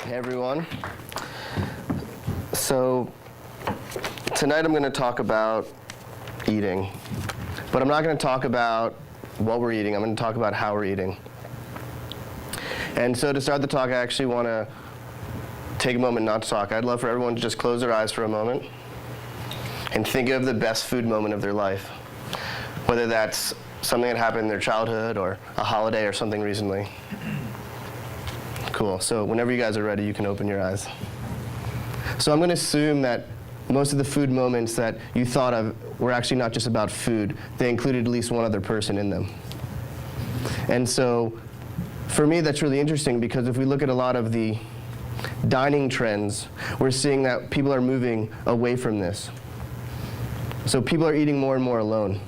Hey everyone. So tonight I'm going to talk about eating, but I'm not going to talk about what we're eating. I'm going to talk about how we're eating. And so to start the talk, I actually want to take a moment not to talk. I'd love for everyone to just close their eyes for a moment and think of the best food moment of their life, whether that's something that happened in their childhood or a holiday or something recently. Cool. So whenever you guys are ready, you can open your eyes. So I'm going to assume that most of the food moments that you thought of were actually not just about food. They included at least one other person in them. And so for me, that's really interesting because if we look at a lot of the dining trends, we're seeing that people are moving away from this. So people are eating more and more alone.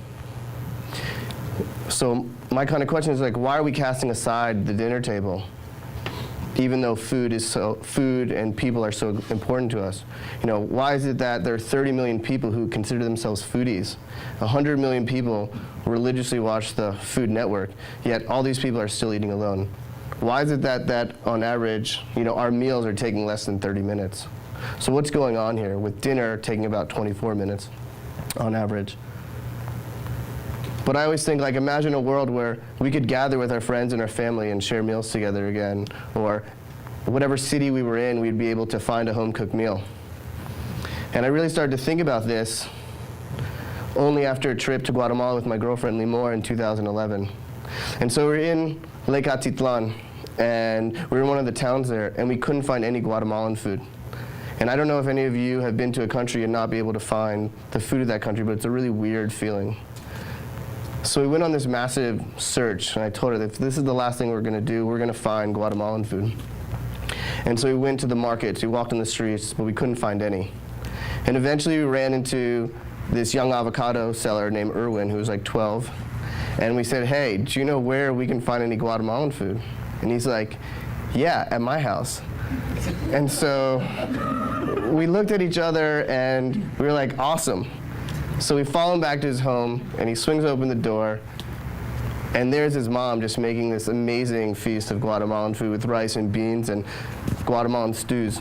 So my kind of question is like, why are we casting aside the dinner table? Even though food and people are so important to us. You know, why is it that there are 30 million people who consider themselves foodies? 100 million people religiously watch the Food Network, yet all these people are still eating alone. Why is it that on average, you know, our meals are taking less than 30 minutes? So what's going on here with dinner taking about 24 minutes on average? But I always think, like, imagine a world where we could gather with our friends and our family and share meals together again, or whatever city we were in, we'd be able to find a home-cooked meal. And I really started to think about this only after a trip to Guatemala with my girlfriend Limor in 2011. And so we're in Lake Atitlan, and we were in one of the towns there, and we couldn't find any Guatemalan food. And I don't know if any of you have been to a country and not be able to find the food of that country, but it's a really weird feeling. So we went on this massive search, and I told her that if this is the last thing we're going to do, we're going to find Guatemalan food. And so we went to the markets, we walked in the streets, but we couldn't find any. And eventually we ran into this young avocado seller named Erwin, who was like 12, and we said, hey, do you know where we can find any Guatemalan food? And he's like, yeah, at my house. And so we looked at each other, and we were like, awesome. So we follow him back to his home, and he swings open the door, and there's his mom just making this amazing feast of Guatemalan food with rice and beans and Guatemalan stews.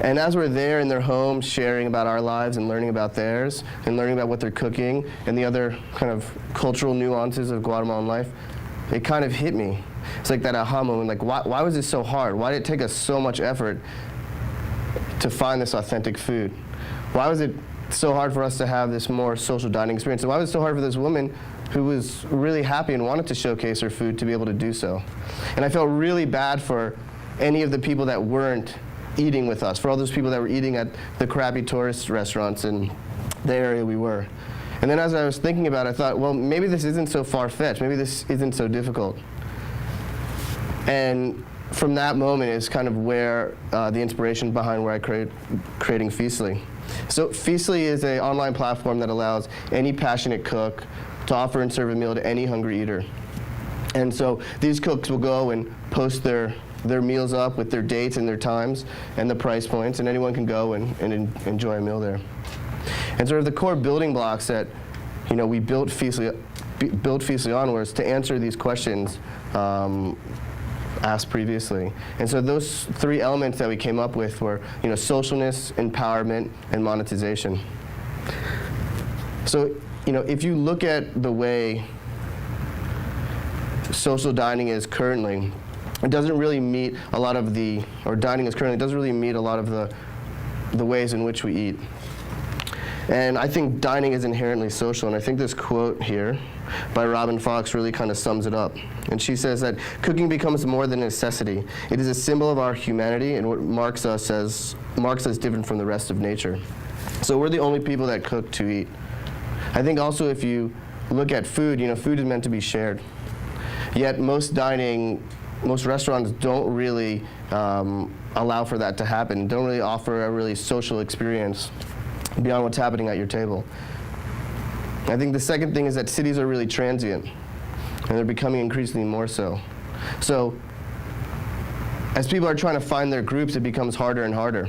And as we're there in their home, sharing about our lives and learning about theirs, and learning about what they're cooking, and the other kind of cultural nuances of Guatemalan life, it kind of hit me. It's like that aha moment, like, why was this so hard? Why did it take us so much effort to find this authentic food? Why was it so hard for us to have this more social dining experience? And why was it so hard for this woman who was really happy and wanted to showcase her food to be able to do so? And I felt really bad for any of the people that weren't eating with us, for all those people that were eating at the crappy tourist restaurants in the area we were. And then as I was thinking about it, I thought, well, maybe this isn't so far-fetched. Maybe this isn't so difficult. And from that moment is kind of where the inspiration behind where I creating Feastly. So Feastly is an online platform that allows any passionate cook to offer and serve a meal to any hungry eater. And so these cooks will go and post their meals up with their dates and their times and the price points, and anyone can go and enjoy a meal there. And sort of the core building blocks that, you know, we built Feastly on was to answer these questions asked previously. And so those three elements that we came up with were, you know, socialness, empowerment, and monetization. So, you know, if you look at the way social dining is currently, it doesn't really meet a lot of the, or dining is currently, doesn't really meet a lot of the ways in which we eat. And I think dining is inherently social, and I think this quote here by Robin Fox really kind of sums it up. And she says that cooking becomes more than a necessity. It is a symbol of our humanity and what marks us different from the rest of nature. So we're the only people that cook to eat. I think also if you look at food, you know, food is meant to be shared. Yet most restaurants don't really allow for that to happen, don't really offer a really social experience beyond what's happening at your table. I think the second thing is that cities are really transient, and they're becoming increasingly more so. So as people are trying to find their groups, it becomes harder and harder.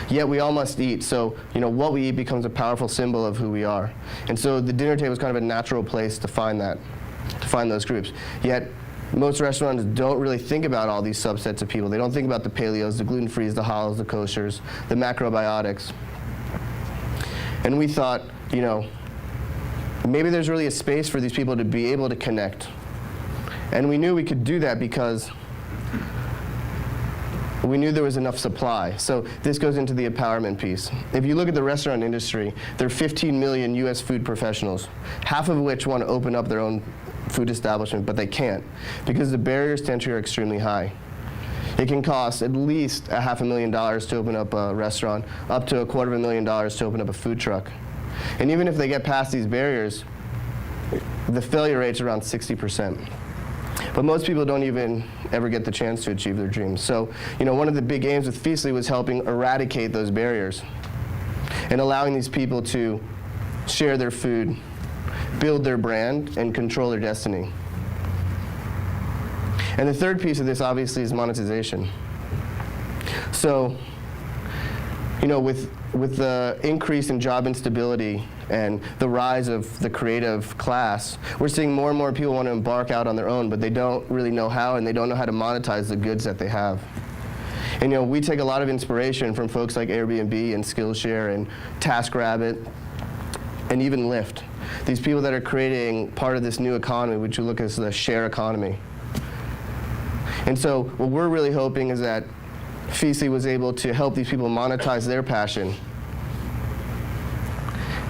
Yet we all must eat, so you know what we eat becomes a powerful symbol of who we are. And so the dinner table is kind of a natural place to find that, to find those groups. Yet most restaurants don't really think about all these subsets of people. They don't think about the paleos, the gluten-frees, the halaals, the koshers, the macrobiotics. And we thought, maybe there's really a space for these people to be able to connect. And we knew we could do that because we knew there was enough supply. So this goes into the empowerment piece. If you look at the restaurant industry, there are 15 million US food professionals, half of which want to open up their own food establishment, but they can't because the barriers to entry are extremely high. It can cost at least $500,000 to open up a restaurant, up to $250,000 to open up a food truck. And even if they get past these barriers, the failure rate's around 60%. But most people don't even ever get the chance to achieve their dreams. So, one of the big aims with Feastly was helping eradicate those barriers and allowing these people to share their food, build their brand, and control their destiny. And the third piece of this, obviously, is monetization. So, with the increase in job instability and the rise of the creative class, we're seeing more and more people want to embark out on their own, but they don't really know how, and they don't know how to monetize the goods that they have. And we take a lot of inspiration from folks like Airbnb and Skillshare and TaskRabbit and even Lyft. These people that are creating part of this new economy, which we look as the share economy. And so what we're really hoping is that Feastly was able to help these people monetize their passion.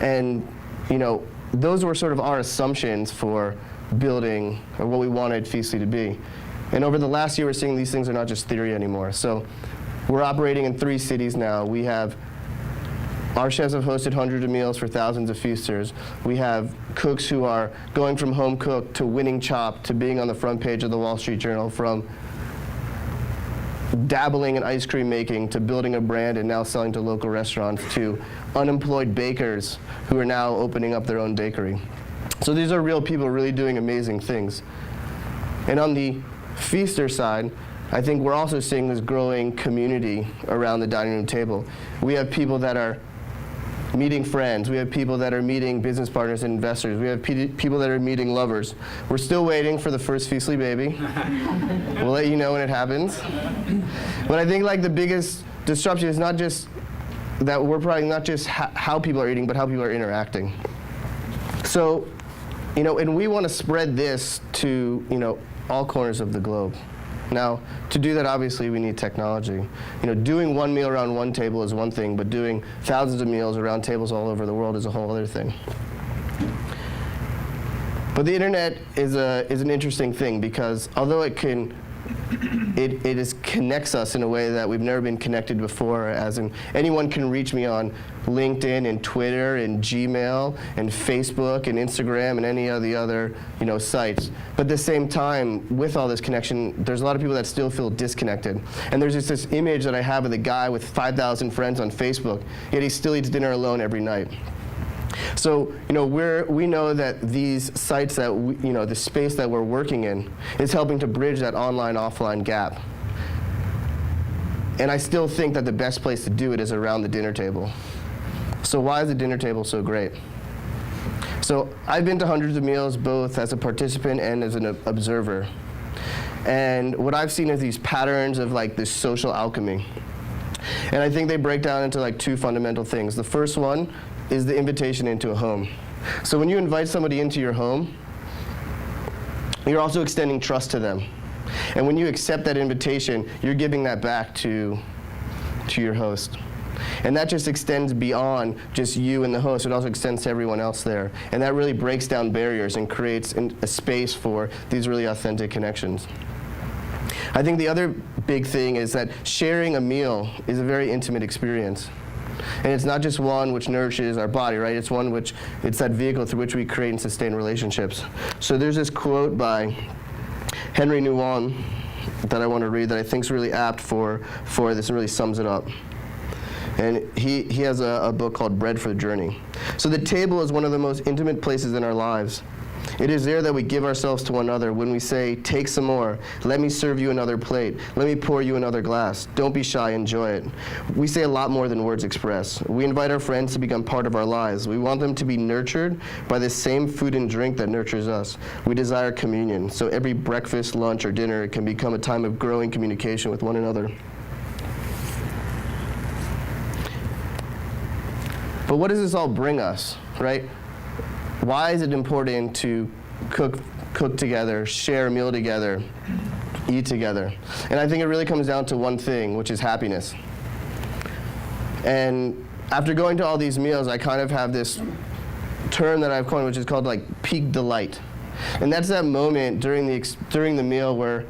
And, those were sort of our assumptions for building, or what we wanted Feastly to be. And over the last year, we're seeing these things are not just theory anymore. So we're operating in 3 cities now. Our chefs have hosted hundreds of meals for thousands of feasters. We have cooks who are going from home cook to winning Chopped to being on the front page of the Wall Street Journal, from dabbling in ice cream making to building a brand and now selling to local restaurants, to unemployed bakers who are now opening up their own bakery. So these are real people really doing amazing things. And on the feaster side, I think we're also seeing this growing community around the dining room table. We have people that are meeting friends. We have people that are meeting business partners and investors. We have people that are meeting lovers. We're still waiting for the first Feastly baby. We'll let you know when it happens. But I think the biggest disruption is not just that we're probably not just how people are eating, but how people are interacting. So, and we want to spread this to, all corners of the globe. Now, to do that, obviously, we need technology. Doing one meal around one table is one thing, but doing thousands of meals around tables all over the world is a whole other thing. But the internet is an interesting thing because although it connects us in a way that we've never been connected before, as in anyone can reach me on LinkedIn and Twitter and Gmail and Facebook and Instagram and any of the other sites. But at the same time, with all this connection, there's a lot of people that still feel disconnected. And there's just this image that I have of the guy with 5,000 friends on Facebook, yet he still eats dinner alone every night. So, we know that these sites that, the space that we're working in is helping to bridge that online-offline gap. And I still think that the best place to do it is around the dinner table. So why is the dinner table so great? So I've been to hundreds of meals, both as a participant and as an observer. And what I've seen is these patterns of this social alchemy. And I think they break down into 2 fundamental things. The first one is the invitation into a home. So when you invite somebody into your home, you're also extending trust to them. And when you accept that invitation, you're giving that back to your host. And that just extends beyond just you and the host. It also extends to everyone else there. And that really breaks down barriers and creates a space for these really authentic connections. I think the other big thing is that sharing a meal is a very intimate experience. And it's not just one which nourishes our body, right? It's one which, it's that vehicle through which we create and sustain relationships. So there's this quote by Henry Nouwen that I want to read that I think is really apt for this and really sums it up. And he has a book called Bread for the Journey. So the table is one of the most intimate places in our lives. It is there that we give ourselves to one another when we say, take some more, let me serve you another plate, let me pour you another glass, don't be shy, enjoy it. We say a lot more than words express. We invite our friends to become part of our lives. We want them to be nurtured by the same food and drink that nurtures us. We desire communion, so every breakfast, lunch, or dinner can become a time of growing communication with one another. But what does this all bring us, right? Why is it important to cook together, share a meal together, eat together? And I think it really comes down to one thing, which is happiness. And after going to all these meals, I kind of have this term that I've coined, which is called like peak delight. And that's that moment during the meal where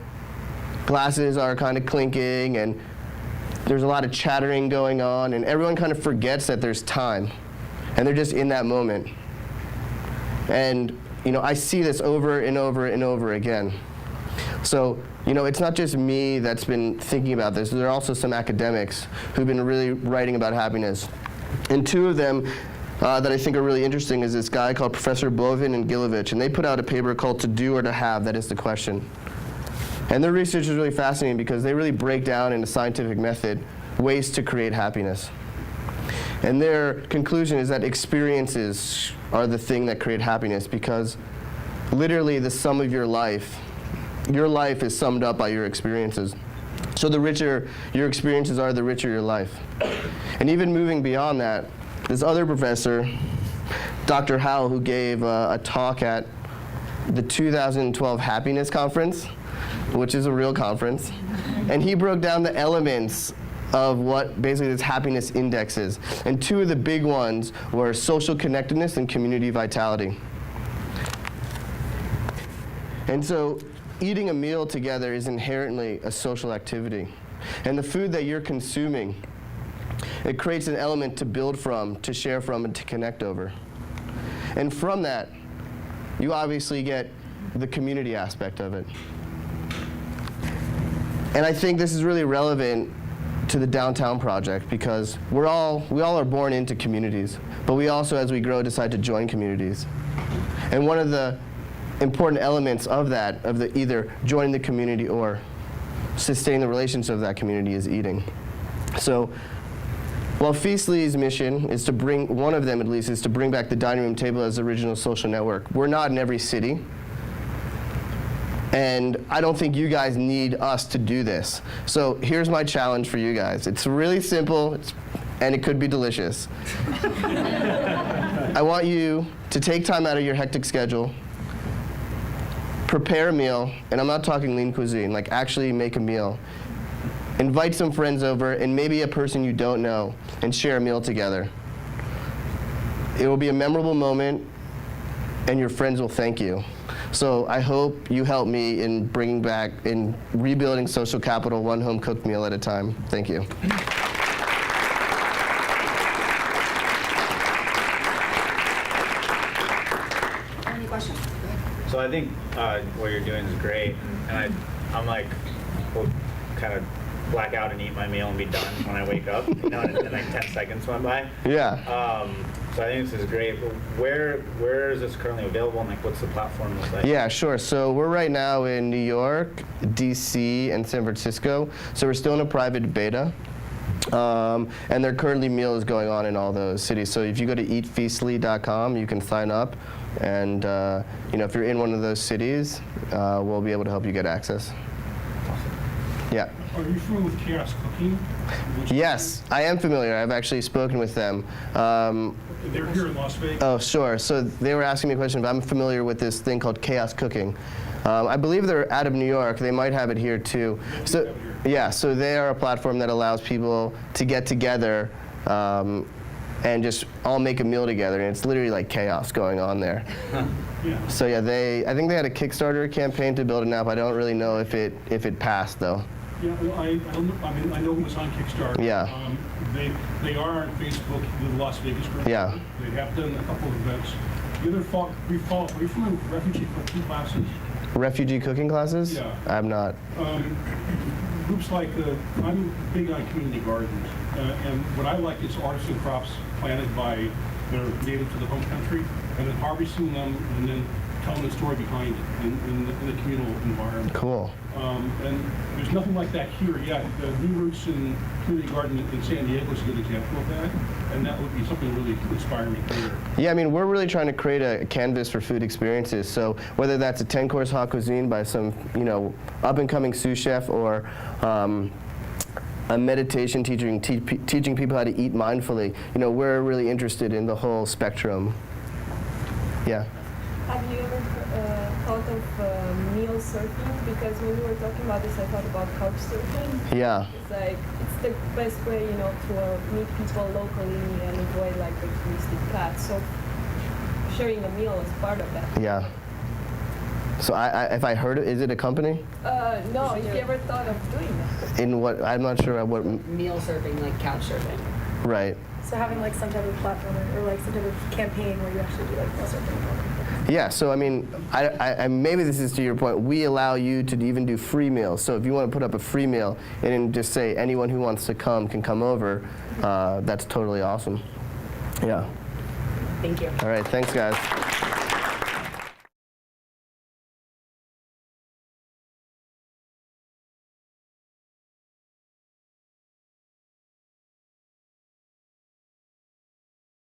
glasses are kind of clinking and there's a lot of chattering going on, and everyone kind of forgets that there's time, and they're just in that moment. And I see this over and over and over again. So it's not just me that's been thinking about this. There are also some academics who've been really writing about happiness. And two of them that I think are really interesting is this guy called Professor Bovin and Gilovich, and they put out a paper called To Do or To Have, that is the question. And their research is really fascinating because they really break down in a scientific method ways to create happiness. And their conclusion is that experiences are the thing that create happiness, because literally the sum of your life is summed up by your experiences. So the richer your experiences are, the richer your life. And even moving beyond that, this other professor, Dr. Howell, who gave a talk at the 2012 Happiness Conference, which is a real conference, and he broke down the elements of what basically this happiness index is. And two of the big ones were social connectedness and community vitality. And so eating a meal together is inherently a social activity. And the food that you're consuming, it creates an element to build from, to share from, and to connect over. And from that, you obviously get the community aspect of it. And I think this is really relevant to the downtown project, because we all are born into communities, but we also, as we grow, decide to join communities. And one of the important elements of that, of the either joining the community or sustaining the relationship of that community, is eating. So while Feastly's mission is to bring, one of them at least, is to bring back the dining room table as the original social network, we're not in every city. And I don't think you guys need us to do this. So here's my challenge for you guys. It's really simple, and it could be delicious. I want you to take time out of your hectic schedule, prepare a meal, and I'm not talking lean cuisine, like actually make a meal. Invite some friends over, and maybe a person you don't know, and share a meal together. It will be a memorable moment, and your friends will thank you. So I hope you help me in bringing back, in rebuilding social capital, one home-cooked meal at a time. Thank you. Any questions? So I think what you're doing is great, and I'm like, will kind of black out and eat my meal and be done when I wake up, and like 10 seconds went by. Yeah. So I think this is great. But where is this currently available, and like what's the platform look like? Yeah, sure. So we're right now in New York, DC, and San Francisco. So we're still in a private beta. And there are currently meals going on in all those cities. So if you go to eatfeastly.com, you can sign up. And if you're in one of those cities, we'll be able to help you get access. Yeah. Are you familiar with Chaos Cooking? Yes, I am familiar. I've actually spoken with them. They're here in Las Vegas. Oh, sure. So they were asking me a question, but I'm familiar with this thing called Chaos Cooking. I believe they're out of New York. They might have it here too. So, yeah, so they are a platform that allows people to get together and just all make a meal together, and it's literally like chaos going on there. Yeah. So yeah, I think they had a Kickstarter campaign to build an app. I don't really know if it passed though. Yeah, well, I know it was on Kickstarter. Yeah. They are on Facebook, the Las Vegas group. Yeah. They have done a couple of events. The other fall, are you familiar with refugee cooking classes? Refugee cooking classes? Yeah. I'm not. Groups like, I'm big on community gardens, and what I like is artisan crops planted by that are native to the home country, and then harvesting them and then telling the story behind it in the communal environment. Cool. And there's nothing like that here yet. The New Roots in Community Garden in San Diego is a good example of that, and that would be something really inspiring here. Yeah, I mean, we're really trying to create a canvas for food experiences. So whether that's a 10-course haute cuisine by some, up-and-coming sous chef, or a meditation teaching people how to eat mindfully, we're really interested in the whole spectrum. Yeah. Have you ever thought of meal surfing? Because when we were talking about this, I thought about couch surfing. Yeah. It's like, it's the best way, to meet people locally and avoid like the touristy cuts. So sharing a meal is part of that. Yeah. So if I heard it, is it a company? No, if you ever thought of doing that. In what? I'm not sure what. Meal surfing, like couch surfing. Right. So having like some type of platform or like some type of campaign where you actually do like meal surfing. Yeah, so I mean, I maybe this is to your point. We allow you to even do free meals. So if you want to put up a free meal and then just say anyone who wants to come can come over, that's totally awesome. Yeah. Thank you. All right, thanks guys.